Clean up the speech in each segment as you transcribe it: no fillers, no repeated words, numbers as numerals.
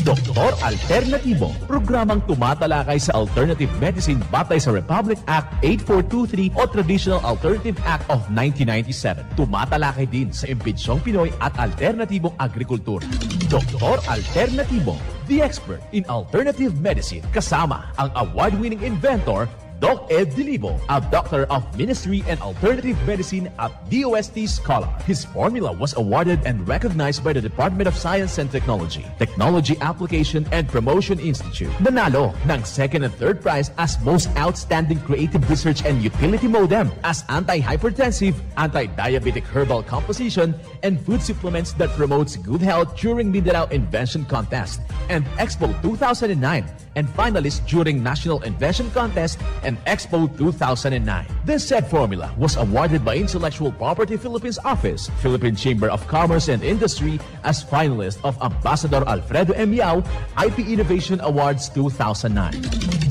Doktor Alternatibo, programang tumatalakay sa alternative medicine batay sa Republic Act 8423 o Traditional Alternative Act of 1997. Tumatalakay din sa imbitsyong Pinoy at alternatibong agrikultura. Doktor Alternatibo, the expert in alternative medicine, kasama ang award-winning inventor Doc Ed Dilibo, a doctor of ministry and alternative medicine at DOST Scholar. His formula was awarded and recognized by the Department of Science and Technology, Technology Application and Promotion Institute. Nanalo ng second and third prize as Most Outstanding Creative Research and Utility Modem, as anti-hypertensive, anti-diabetic herbal composition, and food supplements that promotes good health during Mindanao Invention Contest and Expo 2009, and finalist during National Invention Contest and Expo 2009. This said formula was awarded by Intellectual Property Philippines Office, Philippine Chamber of Commerce and Industry as finalist of Ambassador Alfredo M. Yao IP Innovation Awards 2009.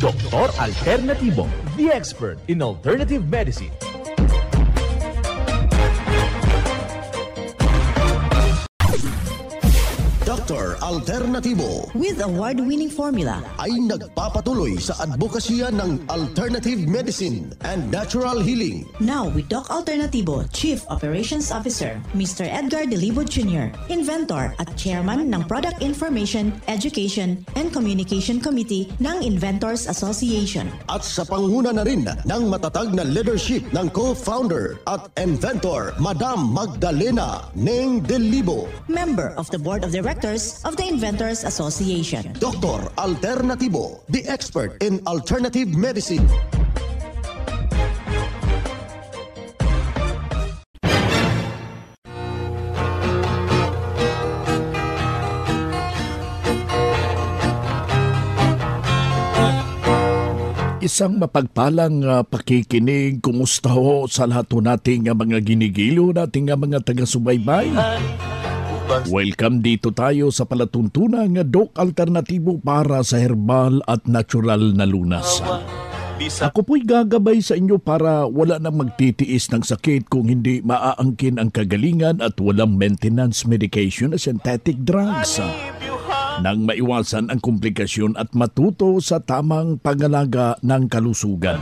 Doktor Alternatibo, the expert in alternative medicine. Dr. Alternatibo with award-winning formula ay nagpapatuloy sa advokasya ng alternative medicine and natural healing. Now with Doc Alternatibo, Chief Operations Officer, Mr. Edgar Dilibo Jr., Inventor at Chairman ng Product Information, Education and Communication Committee ng Inventors Association. At sa panguna na rin ng matatag na leadership ng co-founder at inventor, Madam Magdalena Neng Dilibo, Member of the Board of Directors of the Inventors Association. Dr. Alternatibo, the expert in alternative medicine. Isang mapagpalang pakikinig, kumusta ho sa lahat ho nating mga ginigilo, nating mga taga-subaybay. Welcome dito tayo sa palatuntunang Doc Alternatibo para sa herbal at natural na lunas. Ako po'y gagabay sa inyo para wala nang magtitiis ng sakit kung hindi maaangkin ang kagalingan at walang maintenance medication na synthetic drugs. Nang maiwasan ang komplikasyon at matuto sa tamang pangalaga ng kalusugan.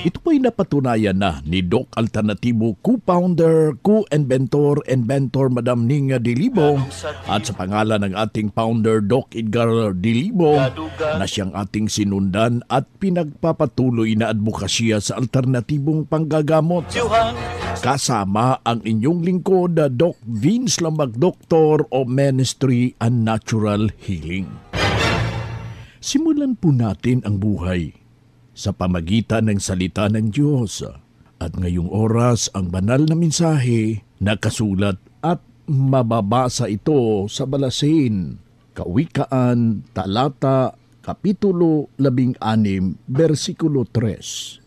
Ito po'y napatunayan na ni Doc Alternatibo, co-founder, co-inventor, inventor Madam Ning Dilibo at sa pangalan ng ating founder Doc Edgar Dilibo na siyang ating sinundan at pinagpapatuloy na advokasya sa alternatibong panggagamot. Kasama ang inyong lingkod, Doc Vince Lamag, Doctor of Ministry and Natural Healing. Simulan po natin ang buhay sa pamagitan ng salita ng Diyos. At ngayong oras ang banal na mensahe nakasulat at mababasa ito sa Balasin, Kawikaan, Talata, Kapitulo 16, versikulo 3.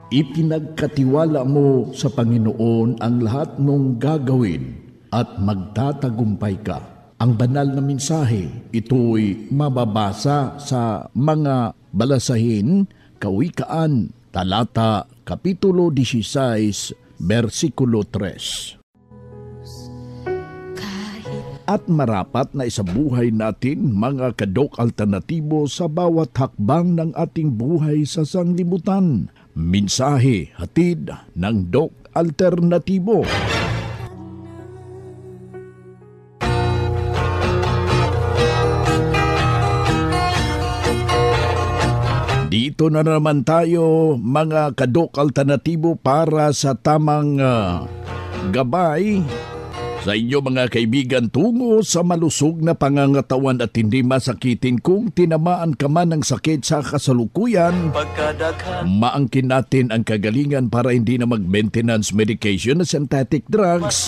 Ipinagkatiwala mo sa Panginoon ang lahat mong gagawin at magtatagumpay ka. Ang banal na mensahe, ito'y mababasa sa mga Balasahin, Kawikaan, Talata, Kapitulo 16, versikulo 3. At marapat na isabuhay natin mga kadok alternatibo sa bawat hakbang ng ating buhay sa sanglibutan. Mensahe hatid ng Doc Alternatibo. Dito na naman tayo mga kadok alternatibo para sa tamang gabay sa inyo mga kaibigan tungo sa malusog na pangangatawan at hindi masakitin kung tinamaan ka man ng sakit sa kasalukuyan. Maangkin natin ang kagalingan para hindi na mag-maintenance medication na synthetic drugs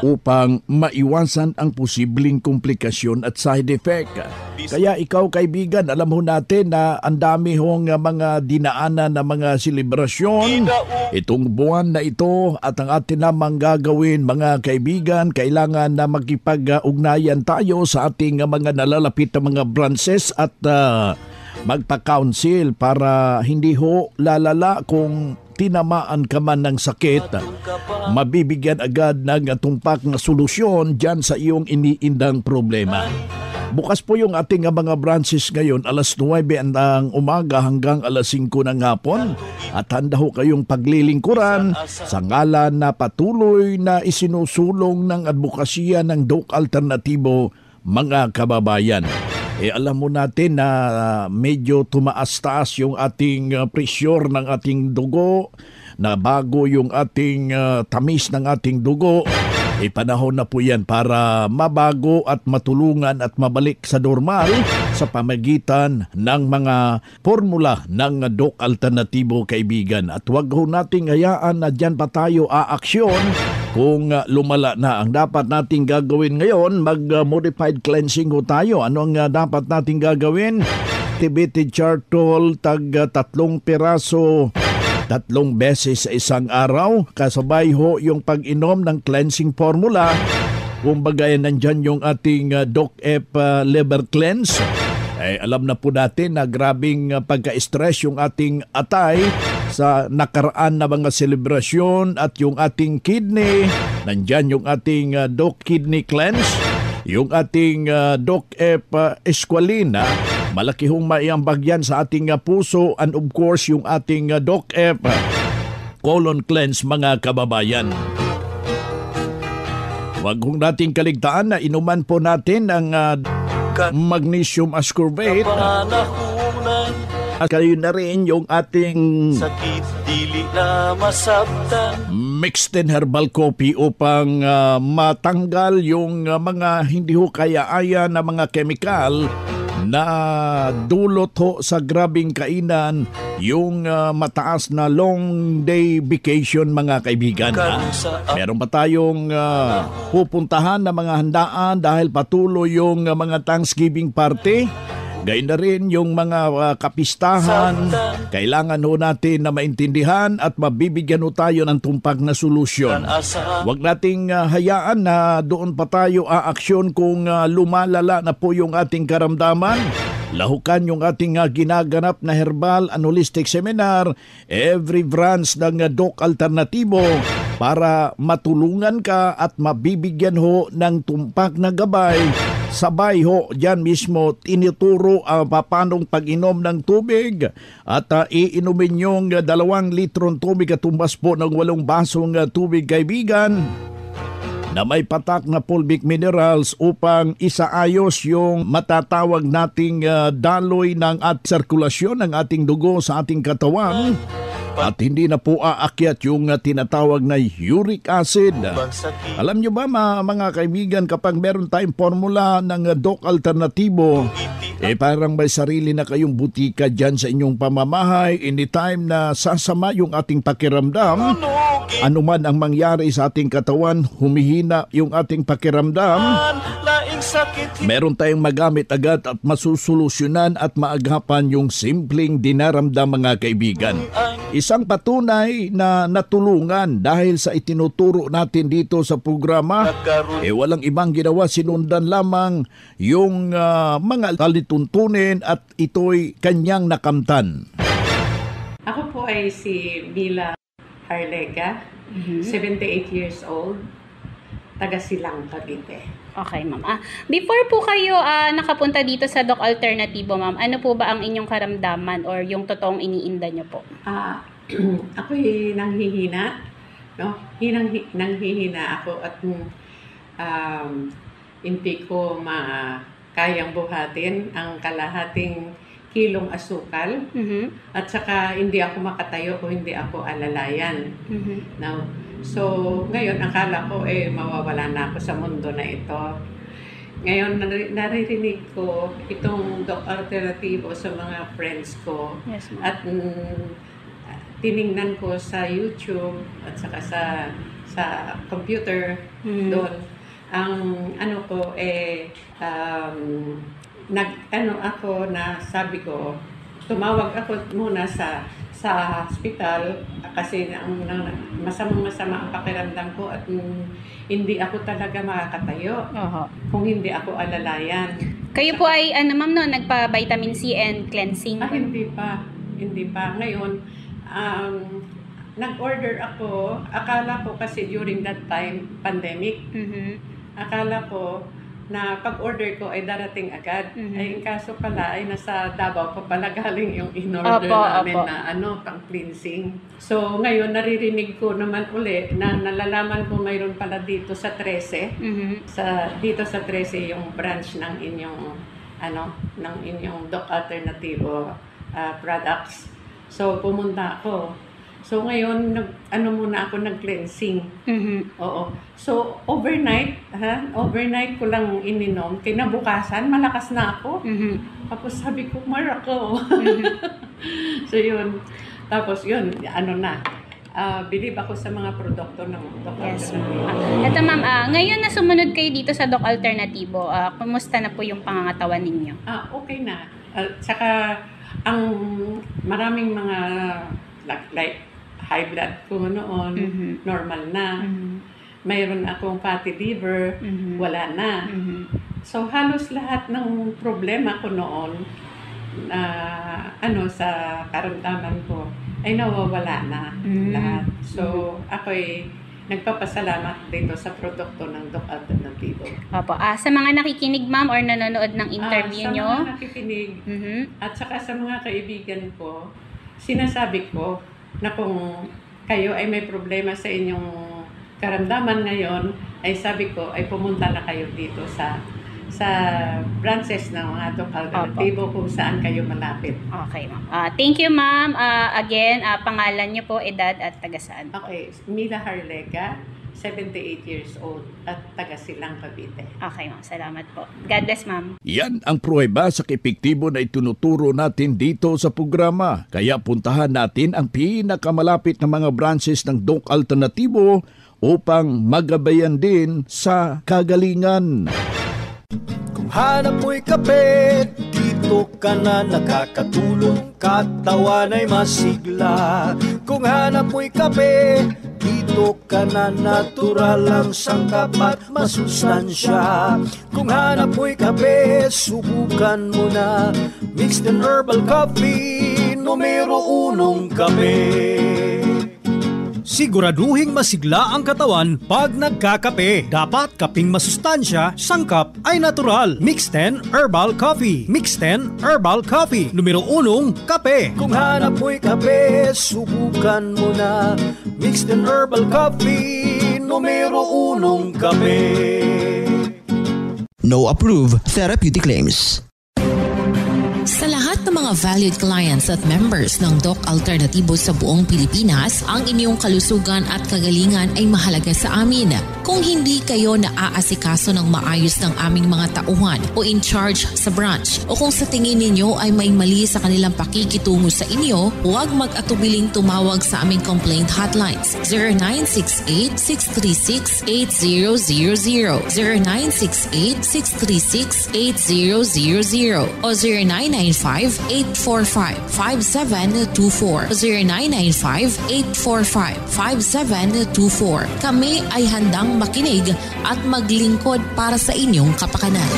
upang maiwasan ang posibleng komplikasyon at side effect. Kaya ikaw kaibigan, alam ho natin na ang dami hong mga dinaanan na mga selebrasyon itong buwan na ito at ang atin namang gagawin mga kaibigan, kailangan na magkipag-ugnayan tayo sa ating mga nalalapit na mga branches at magpa-council para hindi ho lalala kung tinamaan ka man ng sakit, mabibigyan agad ng tumpak na solusyon dyan sa iyong iniindang problema. Bukas po yung ating mga branches ngayon alas 9 ng umaga hanggang alas 5 ng hapon at handa ho kayong paglilingkuran sa ngalan na patuloy na isinusulong ng advokasya ng DOC Alternatibo, mga kababayan. Alam mo natin na medyo tumaas-taas yung ating pressure ng ating dugo, na bago yung ating tamis ng ating dugo. Panahon na po yan para mabago at matulungan at mabalik sa normal sa pamagitan ng mga formula ng DOC Alternatibo, kaibigan. At huwag ho nating hayaan na dyan pa tayo aaksyon kung lumala na. Ang dapat nating gagawin ngayon, mag-modified cleansing ho tayo. Ano ang dapat nating gagawin? Activated charcoal, tag 3 piraso 3 beses sa isang araw. Kasabay ho yung pag-inom ng cleansing formula. Kumbaga nandyan yung ating DOC-F liver cleanse. Alam na po natin na grabing pagka-stress yung ating atay sa nakaraan na mga selebrasyon at yung ating kidney. Nandyan yung ating DOC kidney cleanse. Yung ating DOC-F esqualina. Malaki hong maiambag yan sa ating puso, and of course yung ating DOC-F colon cleanse, mga kababayan. Huwag hong nating kaligtaan na inuman po natin ang magnesium ascorbate. At kayo na rin yung ating sakit dili na masabtan, mixed in herbal coffee upang matanggal yung mga hindi ho kaya-aya na mga chemical na dulot ho sa grabing kainan, yung mataas na long day vacation, mga kaibigan. Meron pa tayong pupuntahan na mga handaan dahil patuloy yung mga Thanksgiving party. Gayun na rin yung mga kapistahan. Kailangan ho natin na maintindihan at mabibigyan ho tayo ng tumpak na solusyon. Huwag nating hayaan na doon pa tayo aaksyon kung lumalala na po yung ating karamdaman. Lahukan yung ating ginaganap na herbal and holistic seminar every branch ng DOC Alternatibo para matulungan ka at mabibigyan ho ng tumpak na gabay. Sabay ho, dyan mismo tinuturo papanong pag-inom ng tubig at iinumin yung 2 litrong tubig at tumbas po ng 8 basong tubig, kaibigan, na may patak na fulvic minerals upang isaayos yung matatawag nating daloy ng at sirkulasyon ng ating dugo sa ating katawan. At hindi na po aakyat yung tinatawag na uric acid. Alam nyo ba mga kaibigan, kapag meron tayong formula ng DOC Alternatibo, parang may sarili na kayong butika dyan sa inyong pamamahay. Anytime na sasama yung ating pakiramdam, anuman ang mangyari sa ating katawan, humihina yung ating pakiramdam, meron tayong magamit agad at masusolusyonan at maagapan yung simpleng dinaramdam, mga kaibigan. Isang patunay na natulungan dahil sa itinuturo natin dito sa programa, walang ibang ginawa, sinundan lamang yung mga talituntunin at ito'y kanyang nakamtan. Ako po ay si Mila Harlega, 78 years old, taga Silang, Cavite. Okay, ma'am. Before po kayo nakapunta dito sa DOC Alternatibo, ma'am, ano po ba ang inyong karamdaman or yung totoong iniinda nyo po? Ako'y nanghihina, no? Nanghihina ako at hindi ko kayang buhatin ang kalahating kilong asukal. At saka hindi ako makatayo kung hindi ako alalayan. Now, so, ngayon, akala ko mawawala na ako sa mundo na ito. Ngayon, naririnig ko itong DOC Alternatibo sa mga friends ko. Yes, ma'am. At tiningnan ko sa YouTube at saka sa computer doon. Ang ano ko, ako na sabi ko, tumawag ako muna sa hospital kasi masama ang pakiramdam ko at hindi ako talaga makakatayo kung hindi ako alalayan. Kayo po ay ma'am, no, nagpa-vitamin C and cleansing? Hindi pa. Ngayon, nag-order ako. Akala ko kasi during that time, pandemic, akala ko na pag-order ko ay darating agad. Ay, in kaso pala, ay nasa Davao pa pala galing yung in-order namin na pang cleansing. So, ngayon, naririnig ko naman uli na nalalaman ko mayroon pala dito sa 13. Dito sa 13 yung branch ng inyong, ng inyong Doc Alternativo products. So, pumunta ako. So, ngayon, muna ako nag-cleansing. Oo. So, overnight ko lang ininom. Kinabukasan, malakas na ako. Tapos sabi ko, ako. So, yun. Tapos, yun, believe ako sa mga produkto ng Doc Alternativo. Ito ma'am, ngayon na sumunod kayo dito sa Doc Alternativo, kumusta na po yung pangangatawan ninyo? Okay na. Saka, ang maraming mga like high blood ko noon, normal na. Mayroon akong fatty liver, wala na. So halos lahat ng problema ko noon sa karamdaman ko ay nawawala na lahat. So ako'y nagpapasalamat dito sa produkto ng Doc Alternativo. Opo. Sa mga nakikinig ma'am or nanonood ng interview nyo? Sa mga nakikinig at saka sa mga kaibigan ko, sinasabi ko na kung kayo ay may problema sa inyong karamdaman ngayon, ay sabi ko ay pumunta na kayo dito sa branches ng mga Doc Alternativo kung saan kayo malapit. Okay, ma'am. Thank you, ma'am. Again, pangalan niyo po, edad at taga saan? Okay, Mila Harlega, 78 years old at taga Silang, Cavite. Okay, ma'am. Salamat po. God bless, ma'am. Yan ang pruweba sa epektibo na itinuturo natin dito sa programa. Kaya puntahan natin ang pinakamalapit na mga branches ng Doc Alternativo upang magabayan din sa kagalingan. Kung hanap mo'y kape, dito ka na nakakatulong, katawan ay masigla. Kung hanap mo'y kape, dito ka na natural ang sangkap at masustansya. Kung hanap mo'y kape, subukan mo na mixed and herbal coffee, numero 1 kape. Siguraduhing masigla ang katawan pag nagkakape. Dapat kaping masustansya, sangkap ay natural. Mixed 10 Herbal Coffee. Mixed 10 Herbal Coffee. Numero 1, kape. Kung hanap mo'y kape, subukan mo na Mixed 10 Herbal Coffee. Numero 1, kape. No approved therapeutic claims. Sa lahat ng mga valued clients at members ng Doc Alternativo sa buong Pilipinas, ang inyong kalusugan at kagalingan ay mahalaga sa amin. Kung hindi kayo naaasikaso ng maayos ng aming mga tauhan o in charge sa branch, o kung sa tingin ninyo ay may mali sa kanilang pakikitungo sa inyo, huwag mag-atubiling tumawag sa aming complaint hotlines 0968-636-8000, 0968-636-8000 o 0995-845-5724, 0995-845-5724. Kami ay handang makinig at maglingkod para sa inyong kapakanan.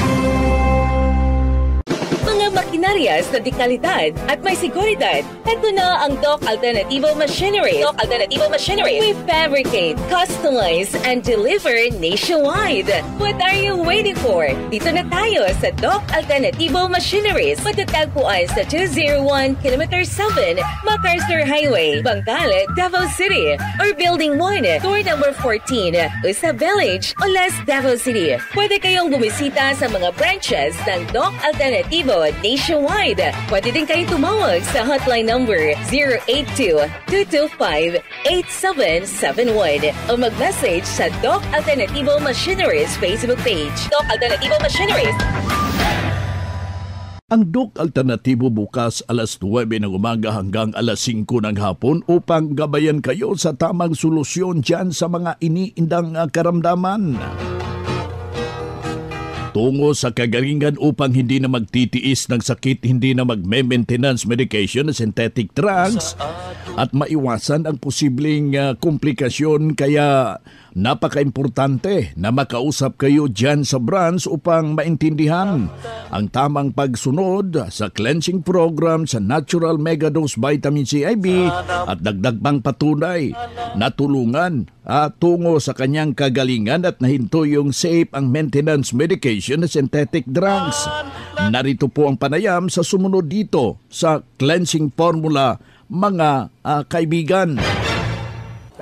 Mga makinarias na di kalidad at may seguridad. Ito na ang Doc Alternativo Machinery. Doc Alternativo Machinery. We fabricate, customize, and deliver nationwide. What are you waiting for? Dito na tayo sa Doc Alternativo Machineries. Matatagpuan sa 201 km 7 MacArthur Highway, Bangkal, Davao City. Or Building 1, Door number 14, Usa Village, Olas, Davao City. Pwede kayong bumisita sa mga branches ng Doc Alternativo nationwide. Pwede din kayong tumawag sa hotline number 082-225-8771 o mag-message sa Doc Alternativo Machineries Facebook page. Doc Alternativo Machineries. Ang Doc Alternativo bukas alas 9 ng umaga hanggang alas 5 ng hapon upang gabayan kayo sa tamang solusyon dyan sa mga iniindang karamdaman. tungo sa kagalingan upang hindi na magtitiis ng sakit, hindi na magme-maintenance medication na synthetic drugs at maiwasan ang posibleng komplikasyon. Kaya napaka-importante na makausap kayo dyan sa branch upang maintindihan ang tamang pagsunod sa cleansing program sa Natural Megadose Vitamin C IV at dagdag pang patunay na tulungan tungo sa kanyang kagalingan at nahinto yung safe ang maintenance medication na synthetic drugs. Narito po ang panayam sa sumunod dito sa cleansing formula, mga kaibigan.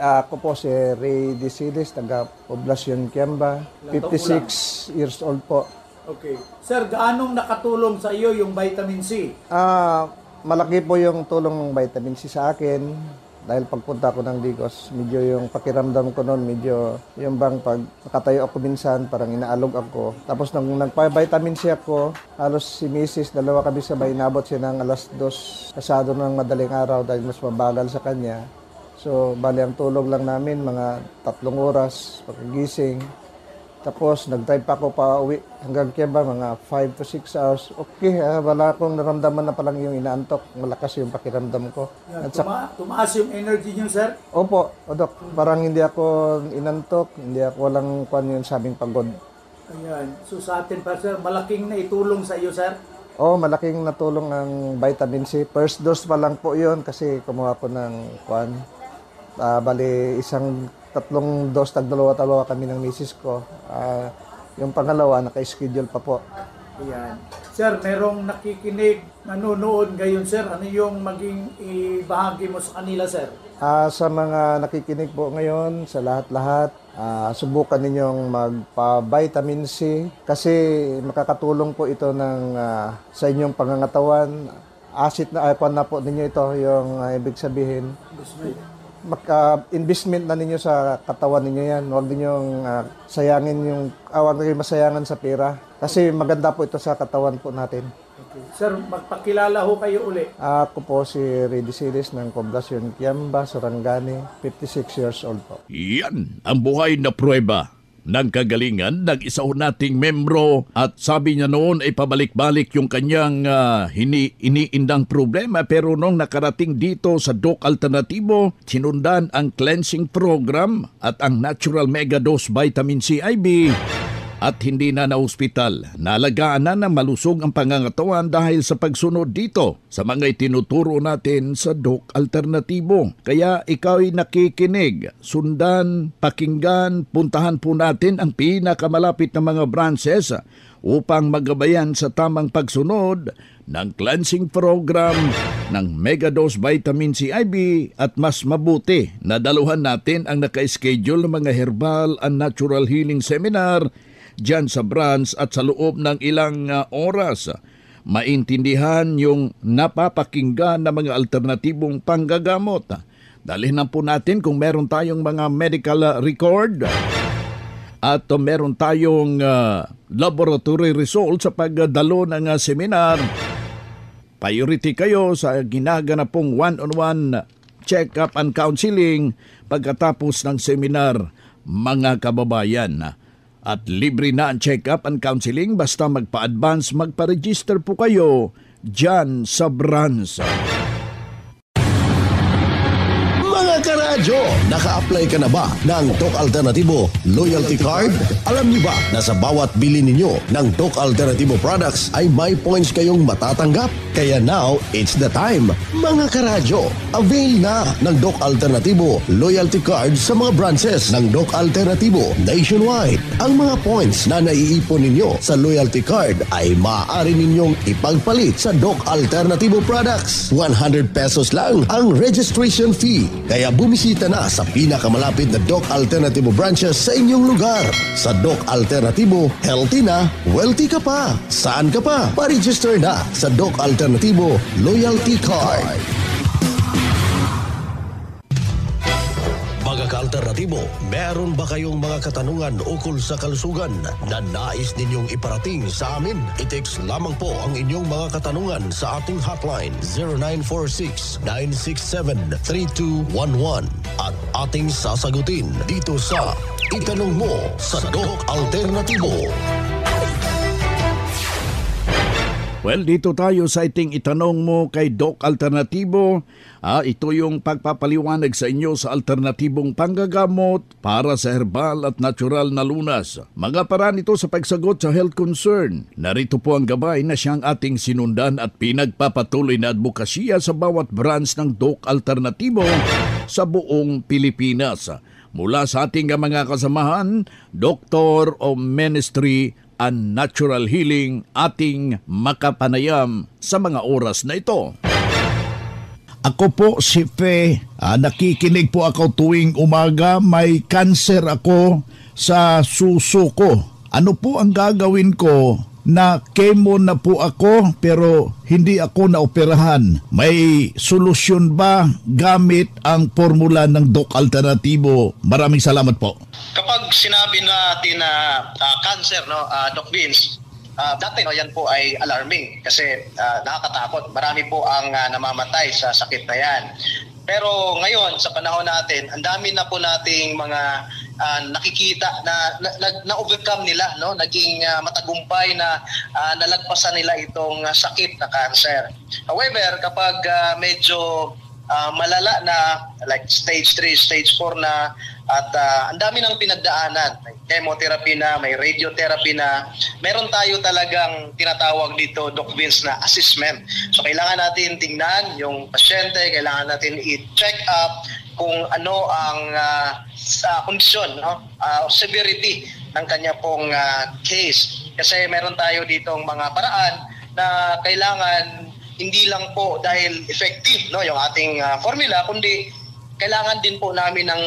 Ako po si Ray Decides, taga Poblacion Kiamba, 56 years old po. Okay. Sir, gaanong nakatulong sa iyo yung vitamin C? Malaki po yung tulong ng vitamin C sa akin. Dahil pagpunta ko ng Digos, medyo yung pakiramdam ko noon, medyo yung bang pag nakatayo ako minsan, parang inaalog ako. Tapos nung nagpa-vitamin C ako, halos si Mrs. dalawa kami sabay, inabot siya ng alas 2, kasado ng madaling araw dahil mas mabagal sa kanya. So, bali ang tulog lang namin, mga 3 oras pagkagising. Tapos, nag-drive pa ako pa uwi hanggang Kiamba, mga 5 to 6 hours. Okay, wala akong naramdaman na palang yung inaantok. Malakas yung pakiramdam ko. Yan, tumaas yung energy niyo, sir? Opo, Dok. Parang hindi ako inantok, hindi ako walang yung sabing pagod. Ayan. So, sa atin pa, sir, malaking naitulong sa iyo, sir? Malaking natulong ang vitamin C. First dose pa lang po yun kasi kumuha ko ng bali 3 dose, tag-dalawa kami ng misis ko. Yung pangalawa, naka-schedule pa po. Ayan. Sir, merong nakikinig, nanonood ngayon, sir. Ano yung maging ibahagi mo sa kanila, sir? Sa mga nakikinig po ngayon, sa lahat-lahat, subukan ninyong magpa-vitamin C kasi makakatulong po ito sa inyong pangangatawan. Acid na na po ninyo ito, yung ibig sabihin. Investment na ninyo sa katawan ninyo yan. Huwag ninyong sayangin huwag ninyong masayangan sa pera. Kasi maganda po ito sa katawan po natin. Okay. Sir, magpakilala ho kayo uli. Ako po si Redy Sides ng Poblacion Kiamba, Sarangani, 56 years old po. Yan ang buhay na pruweba ng kagalingan ng isa nating membro at sabi niya noon ay pabalik-balik yung kanyang iniindang problema pero nung nakarating dito sa Doc Alternativo, sinundan ang cleansing program at ang Natural Megadose Vitamin C IV at hindi na na-hospital. Nalagaan na malusog ang pangangatawan dahil sa pagsunod dito sa mga itinuturo natin sa Doc Alternativo. Kaya ikaw ay nakikinig, sundan, pakinggan, puntahan po natin ang pinakamalapit na mga branches upang magabayan sa tamang pagsunod ng cleansing program ng Megadose Vitamin C IV at mas mabuti na daluhan natin ang naka-schedule ng mga herbal and natural healing seminar dyan sa branch at sa loob ng ilang oras. Maintindihan yung napapakinggan na mga alternatibong panggagamot. Dalhin na po natin kung meron tayong mga medical record at meron tayong laboratory result sa pagdalo ng seminar. Priority kayo sa ginaganapong one-on-one check-up and counseling pagkatapos ng seminar, mga kababayan. At libre na ang check-up and counseling basta magpa-advance, magpa-register po kayo dyan sa branch. Mga karadyo, naka-apply ka na ba ng Doc Alternativo Loyalty Card? Alam niyo ba na sa bawat bili ninyo ng Doc Alternativo products ay may points kayong matatanggap? Kaya now, it's the time. Mga karadyo, avail na ng Doc Alternativo Loyalty Card sa mga branches ng Doc Alternativo nationwide. Ang mga points na naiipon ninyo sa Loyalty Card ay maaari ninyong ipagpalit sa Doc Alternativo products. 100 pesos lang ang registration fee. Kaya bumisita na sa pinakamalapit na Doc Alternativo branches sa inyong lugar. Sa Doc Alternativo, healthy na, wealthy ka pa. Saan ka pa? Pa-register na sa Doc Alternativo Loyalty Card. Mga ka-alternatibo, meron ba kayong mga katanungan ukol sa kalusugan na nais ninyong iparating sa amin? I-text lamang po ang inyong mga katanungan sa ating hotline 0946-967-3211 at ating sasagutin dito sa Itanong Mo sa Doc Alternativo. Well, dito tayo sa iting itanong mo kay Doc Alternatibo. Ito yung pagpapaliwanag sa inyo sa alternatibong panggagamot para sa herbal at natural na lunas. Mga paraan ito sa pagsagot sa health concern. Narito po ang gabay na siyang ating sinundan at pinagpapatuloy na advokasya sa bawat branch ng Doc Alternatibo sa buong Pilipinas. Mula sa ating mga kasamahan, Doctor of Ministry and Natural Healing, ating makapanayam sa mga oras na ito. Ako po si Fe, nakikinig po ako tuwing umaga, may cancer ako sa suso ko. Ano po ang gagawin ko? Na chemo na po ako pero hindi ako naoperahan. May solusyon ba gamit ang formula ng Doc Alternatibo? Maraming salamat po. Kapag sinabi natin na cancer, no, Doc Vince, dati yan po ay alarming kasi nakakatakot. Marami po ang namamatay sa sakit na yan. Pero ngayon, sa panahon natin, ang dami na po nating mga nakikita na overcome nila, no? Naging matagumpay na nalagpasan nila itong sakit na cancer. However, kapag medyo malala na, like stage 3, stage 4 na, at ang dami ng pinagdaanan, may chemotherapy na, may radiotherapy na, meron tayo talagang tinatawag dito, Doc Vince, na assessment. So kailangan natin tingnan yung pasyente, kailangan natin i-check up kung ano ang kondisyon, no? Severity ng kanya pong case. Kasi meron tayo ditong mga paraan na kailangan hindi lang po dahil effective, no, yung ating formula, kundi kailangan din po namin ng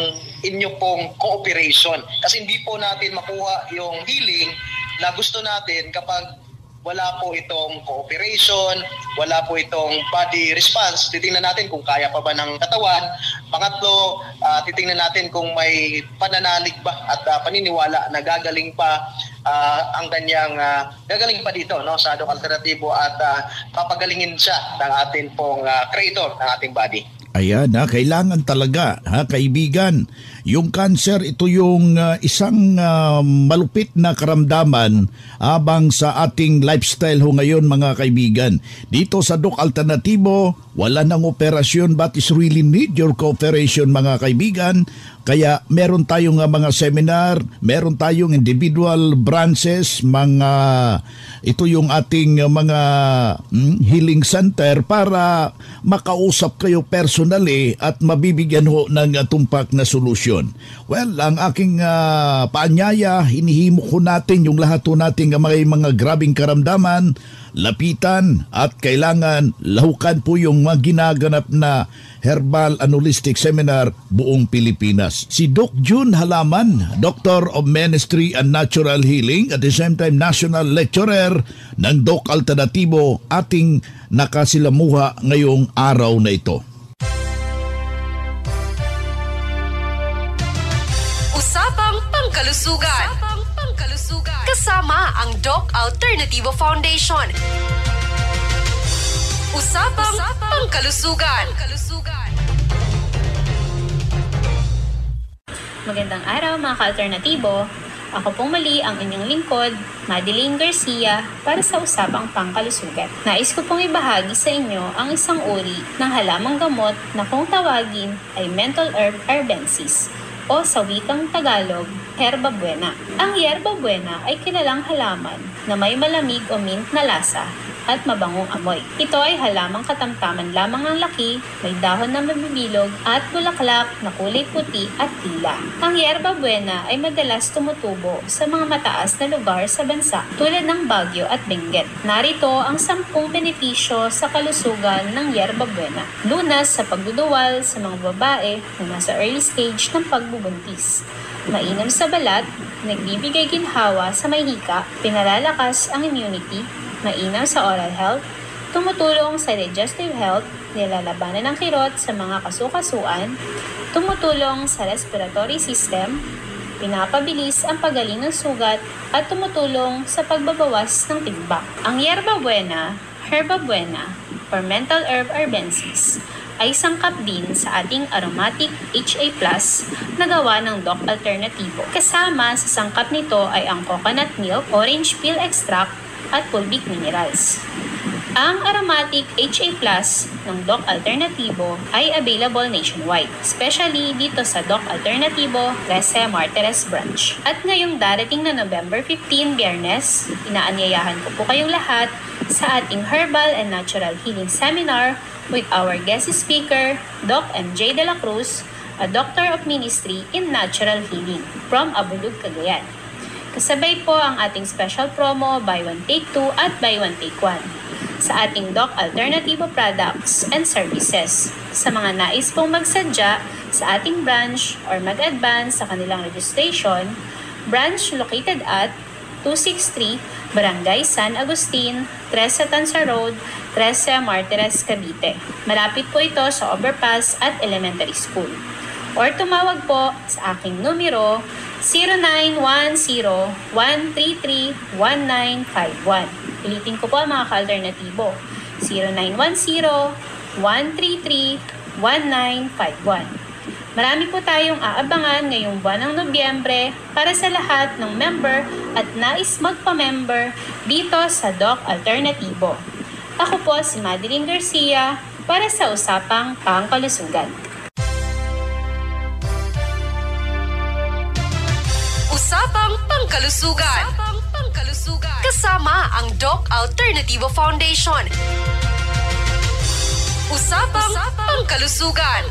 inyo pong cooperation. Kasi hindi po natin makuha yung healing na gusto natin kapag wala po itong cooperation, wala po itong body response. Titingnan natin kung kaya pa ba ng katawan. Pangatlo, titingnan natin kung may pananalig ba at paniniwala na gagaling pa ang kanyang gagaling pa dito, no, sa Doc Alternatibo at papagalingin siya ng ating pong creator ng ating body. Ayan, kailangan talaga, kaibigan. Yung cancer, ito yung isang malupit na karamdaman habang sa ating lifestyle ngayon, mga kaibigan. Dito sa Doc Alternatibo, wala nang operasyon but is really need your cooperation, mga kaibigan. Kaya meron tayong mga seminar, meron tayong individual branches, ito yung ating mga healing center para makausap kayo personally at mabibigyan ho ng tumpak na solusyon. Well, ang aking paanyaya, hinihimok ko natin yung lahat ho nating mga grabing karamdaman, lapitan at kailangan lahukan po yung mga ginaganap na Herbal and Holistic Seminar buong Pilipinas. Si Doc June Halaman, Doctor of Ministry and Natural Healing at the same time National Lecturer ng Doc Alternatibo, ating nakasilamuha ngayong araw na ito. Usapang Pangkalusugan. Kasama ang Doc Alternativo Foundation. Usapang Pangkalusugan. Magandang araw mga ka-alternatibo. Ako pong muli ang inyong lingkod, Madeline Garcia, para sa Usapang Pangkalusugan. Nais ko pong ibahagi sa inyo ang isang uri ng halamang gamot na kung tawagin ay Mental Herb Arbensis o sa wikang Tagalog, Herba Buena. Ang Herba Buena ay kilalang halaman na may malamig o mint na lasa at mabangong amoy. Ito ay halamang katamtaman lamang ng laki, may dahon na mabibilog at bulaklak na kulay puti at tila. Ang Yerba Buena ay madalas tumutubo sa mga mataas na lugar sa bansa tulad ng Baguio at Benguet. Narito ang 10 benepisyo sa kalusugan ng Yerba Buena. Lunas sa pagduduwal sa mga babae na nasa early stage ng pagbubuntis. Mainam sa balat, nagbibigay ginhawa sa may hika, pinalalakas ang immunity, mainam sa oral health, tumutulong sa digestive health, nilalabanan ng kirot sa mga kasukasuan, tumutulong sa respiratory system, pinapabilis ang pagaling ng sugat, at tumutulong sa pagbabawas ng timbang. Ang Yerba Buena, Herba Buena, or Mental Herb Arbensis, ay sangkap din sa ating aromatic HA Plus na gawa ng Doc Alternativo. Kasama sa sangkap nito ay ang coconut milk, orange peel extract, at fulvic minerals. Ang aromatic HA Plus ng Doc Alternativo ay available nationwide, especially dito sa Doc Alternativo 13 Martires Branch. At ngayong darating na November 15, Biyernes, inaanyayahan ko po kayong lahat sa ating Herbal and Natural Healing Seminar with our guest speaker, Doc MJ De La Cruz, a Doctor of Ministry in Natural Healing from Abulug, Cagayan. Kasabay po ang ating special promo, buy one take two at buy one take one sa ating Doc Alternativo products and services. Sa mga nais pong magsadya sa ating branch or mag-advance sa kanilang registration, branch located at 263 Barangay San Agustin, 13 Tanza Road, 13 Martires, Cavite. Malapit po ito sa overpass at elementary school. Or tumawag po sa aking numero 0910-133-1951. Ulitin ko po mga ka-alternatibo. 0910-133-1951. Marami po tayong aabangan ngayong buwan ng Nobyembre para sa lahat ng member at nais magpa-member dito sa Doc Alternativo. Ako po si Madeline Garcia para sa Usapang Pangkalusugan. Usapang Pangkalusugan. Kasama ang Doc Alternativo Foundation. Usapang Pangkalusugan.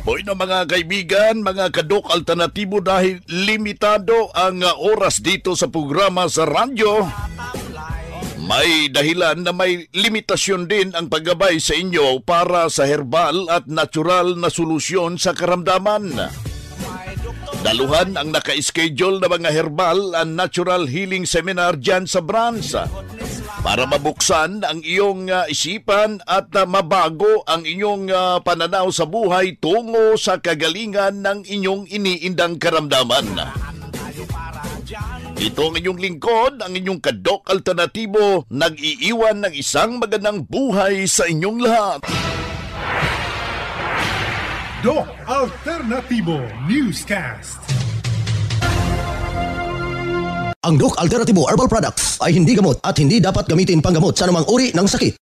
Boy na mga kaibigan, mga ka-Doc Alternatibo, dahil limitado ang oras dito sa programa sa radyo, may dahilan na may limitasyon din ang paggabay sa inyo para sa herbal at natural na solusyon sa karamdaman. Daluhan ang naka-schedule na mga herbal and natural healing seminar dyan sa branch para mabuksan ang iyong isipan at mabago ang inyong pananaw sa buhay tungo sa kagalingan ng inyong iniindang karamdaman. Ito ang inyong lingkod, ang inyong ka-Doc Alternatibo, nag-iiwan ng isang magandang buhay sa inyong lahat. Doc Alternativo Newscast. Ang Doc Alternativo Herbal Products ay hindi gamot at hindi dapat gamitin panggamot sa anumang uri ng sakit.